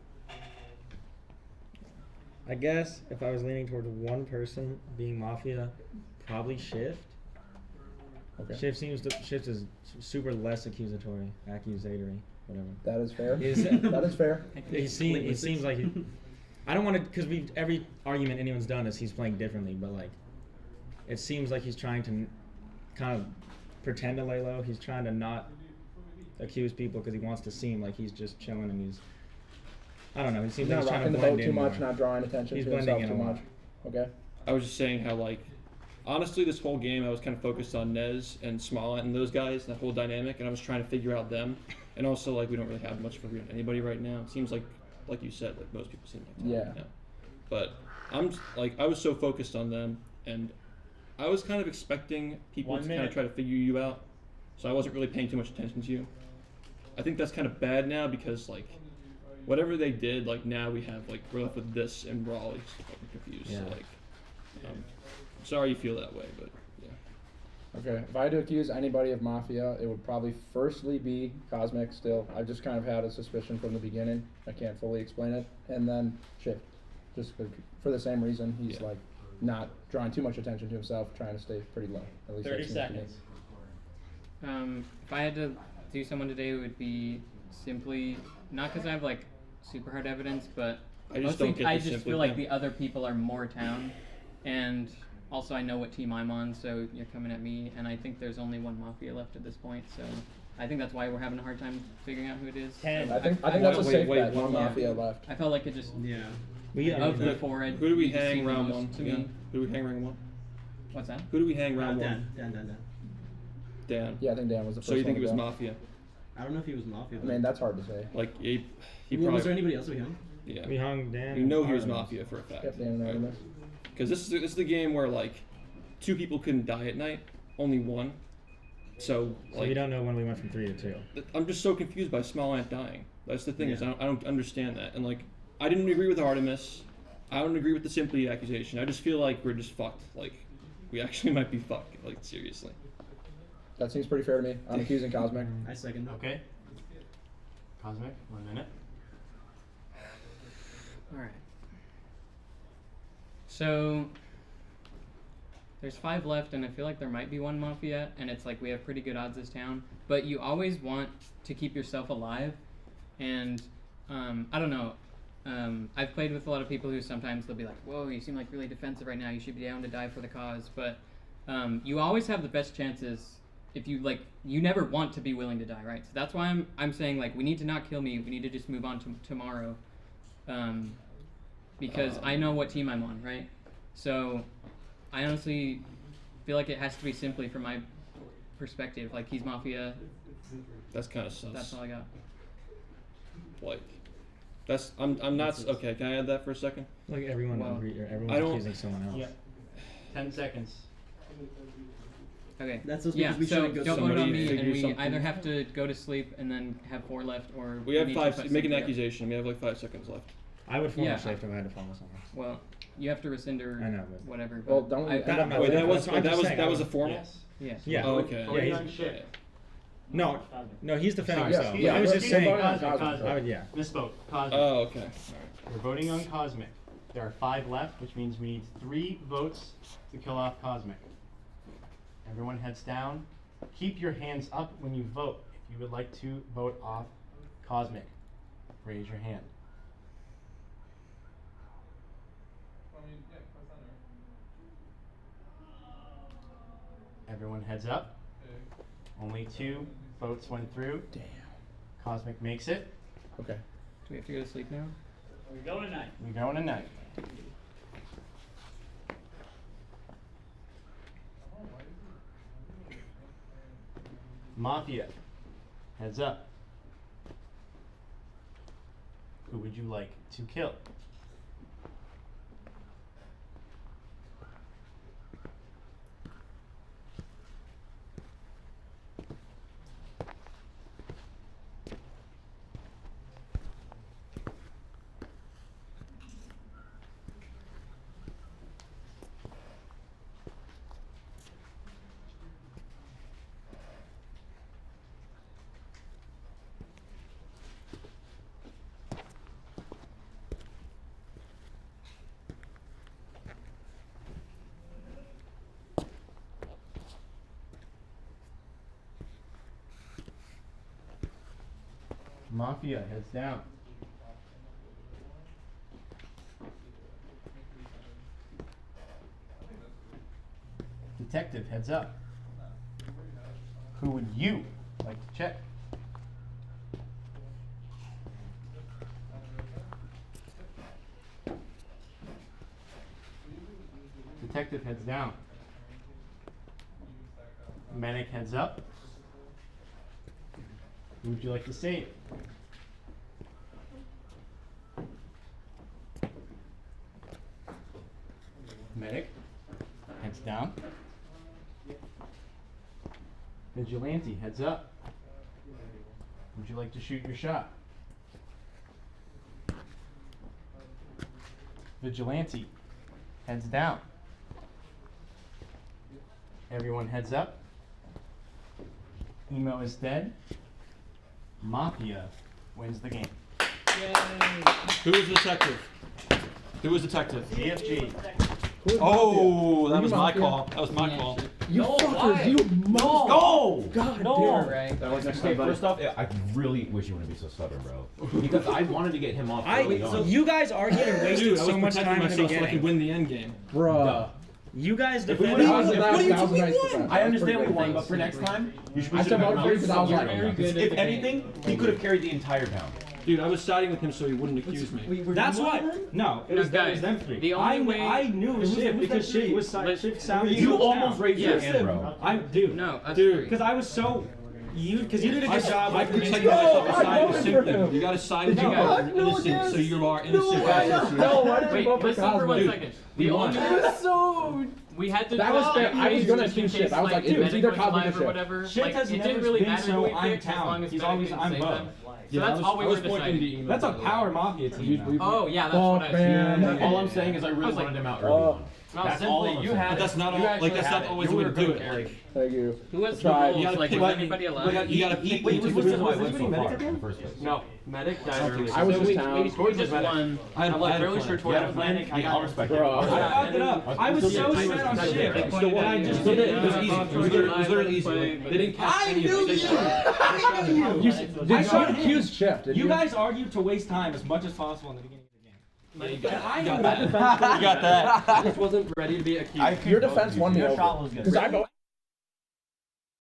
I guess if I was leaning towards one person being Mafia, probably Shift. Okay. Shift is super less accusatory, whatever. That is fair. Is- that is fair. It seems like I don't want to, because every argument anyone's done is he's playing differently, but like it seems like he's trying to kind of pretend to lay low. He's trying to not accuse people because he wants to seem like he's just chilling and he's, I don't know, he seems He's like not he's trying rocking to the blend boat in too much, more. not drawing attention He's to blending himself in too a lot. much. Okay. I was just saying how like, honestly, this whole game I was kind of focused on Nez and Smollett and those guys, that whole dynamic, and I was trying to figure out them. And also like we don't really have much for anybody right now. It seems like you said, like most people seem like that right now. But I was so focused on them, and I was kind of expecting people 1 to kind minute. of try to figure you out. So I wasn't really paying too much attention to you. I think that's kind of bad now because like whatever they did, like now we're left with this and we're all like fucking confused. Yeah. So like sorry you feel that way, but yeah. Okay. If I had to accuse anybody of Mafia, it would probably firstly be Cosmic still. I've just kind of had a suspicion from the beginning. I can't fully explain it. And then Shift. Just for the same reason. He's like not drawing too much attention to himself, trying to stay pretty low. At least 30 that seems to me. seconds. If I had to do someone today, it would be simply not because I have like super hard evidence, but I just mostly don't get I the just simply feel like thing. the other people are more town, and also I know what team I'm on, so you're coming at me, and I think there's only one Mafia left at this point, so I think that's why we're having a hard time figuring out who it is. 10. I think that's a safe bet. one One more. Mafia left. I felt like it just of the four. Who do we you just hang seem the round most one to again? me. Who do we hang round one? What's that? Who do we hang round one? Dan. Dan. Yeah, I think Dan was the first So you think one it to was go. Mafia? I don't know if he was Mafia. I mean, that's hard to say. Like he Well, probably. was there anybody else we hung? Yeah. We hung Dan. You know he was Artemis. Mafia for a fact. Yep, Dan and Artemis. Because this is the game where like 2 people couldn't die at night, only 1. So So like we don't know when we went from 3 to 2. I'm just so confused by Smollett dying. That's the thing is I don't understand that. And like I didn't agree with Artemis. I don't agree with the Simply accusation. I just feel like we're just fucked. Like we actually might be fucked. Like seriously. That seems pretty fair to me. I'm accusing Cosmic. I second. Okay. Cosmic, 1 minute. All right. So there's 5 left, and I feel like there might be one Mafia, and it's like we have pretty good odds this town. But you always want to keep yourself alive, and I don't know. I've played with a lot of people who sometimes they'll be like, "Whoa, you seem like really defensive right now. You should be down to die for the cause." But you always have the best chances if you like. You never want to be willing to die, right? So that's why I'm saying like we need to not kill me. We need to just move on to tomorrow, because I know what team I'm on, right? So I honestly feel like it has to be Simply from my perspective. Like he's Mafia. That's kind of sus. That's all I got. Like that's I'm not okay. Can I add that for a second? Like everyone Well, agree, or I everyone's don't- accusing someone else. Yeah. 10 seconds. Okay. That's just Yeah, because we so shouldn't go don't somebody vote on somebody me, and figure we something. either have to go to sleep and then have 4 left, or We have need to 5. put Make an Simply up. accusation. We have like 5 seconds left. I would follow Yeah. Shift if I had to follow someone. Well, you have to rescind or I know, but- whatever. Well, but don't we I, end up not Wait, that doing was that's what I'm that just was saying. that was a formal. Yes. yes. Yeah. Oh, okay. Voting Yeah, on shit. No, no, he's defending Sorry, himself. excuse I was me, just excuse me, saying. Cosmic. I would, yeah. Misspoke. Cosmic. Oh, okay. We're voting on Cosmic. There are 5 left, which means we need 3 votes to kill off Cosmic. Everyone heads down. Keep your hands up when you vote. If you would like to vote off Cosmic, raise your hand. Everyone heads up. Only 2 Votes went through. Damn. Cosmic makes it. Okay. Do we have to go to sleep now? We're going tonight. Mafia, heads up. Who would you like to kill? Mafia heads down. Detective heads up. Who would you like to check? Detective heads down. Medic heads up. Who would you like to save? Medic heads down. Vigilante heads up. Would you like to shoot your shot? Vigilante heads down. Everyone heads up. Emo is dead. Mafia wins the game. Who was detective? Who was detective? CFG. Oh, that Were was you my Mafia? call. That was my call. You fuckers, you mother. Go! God No. damn. Right. Okay, first off, I really wish you wouldn't be so stubborn, bro. Because I wanted to get him off early on. You guys argued and wasted Dude, I was so much protecting time in the myself so I could beginning. win the end game. Bruh. You guys If we defended. would've- That was a nice defense. I understand we That was won, pretty but for next time, you should I still voted for you because I was like, if anything, he could have carried the entire town. Dude, I was siding with him so he wouldn't accuse me. That's what. No, it was guys, them three. the only way- I knew it was Shiv because Shiv was Shiv sounded. You so almost down. raised your Yes. hand, bro. Dude. No, us Dude. three. Because I was so. You did a good job. I Like protected convincing myself. me. I sided with voted for sympathy. him. You gotta side with No, people who are no, innocent, yes. so you are innocent. No, why did you vote for Wait, listen for 1 Cosmo? second. we The won. only we had to. That was fair. I was gonna just in choose case, Shiv. I was like, the it was medic either went Cosmic or live Shiv. whatever. Shiv Like, has it never didn't really been matter so who we I'm picked as town. long as He's medic always didn't I'm save Bo. them. So Yeah, that's all we I were was pointing to deciding. email. That's a by the way. power mafia team. Oh yeah, that's Fuck, what I man. said. All I'm saying is I really was like- wanted him out early on. No, That's all simply I'm you saying. had But that's not you all. actually Like that's had not always the way to do it. Like Thank you. Who has the Tried. rules? you gotta Like, pick. was anybody alive? You gotta pick. Which is the reason why I went so Medic far in again? the first place. No, medic died early. I was So just we town. just won. I'm like fairly sure You Tori had a was plan? medic. Yeah, I'll respect it. Bro. I fucked it up. I was so set on Shiv. I still won. And I just Still did did. It was easy. It was literally easy. Like, they didn't catch any of it. They shot. You should accuse Shiv, didn't you? You guys argued to waste time as much as possible in the beginning of the game. You got I that. knew that. You got that. I just wasn't ready to be accused. Your defense won me Your shot over. was good. Because I voted.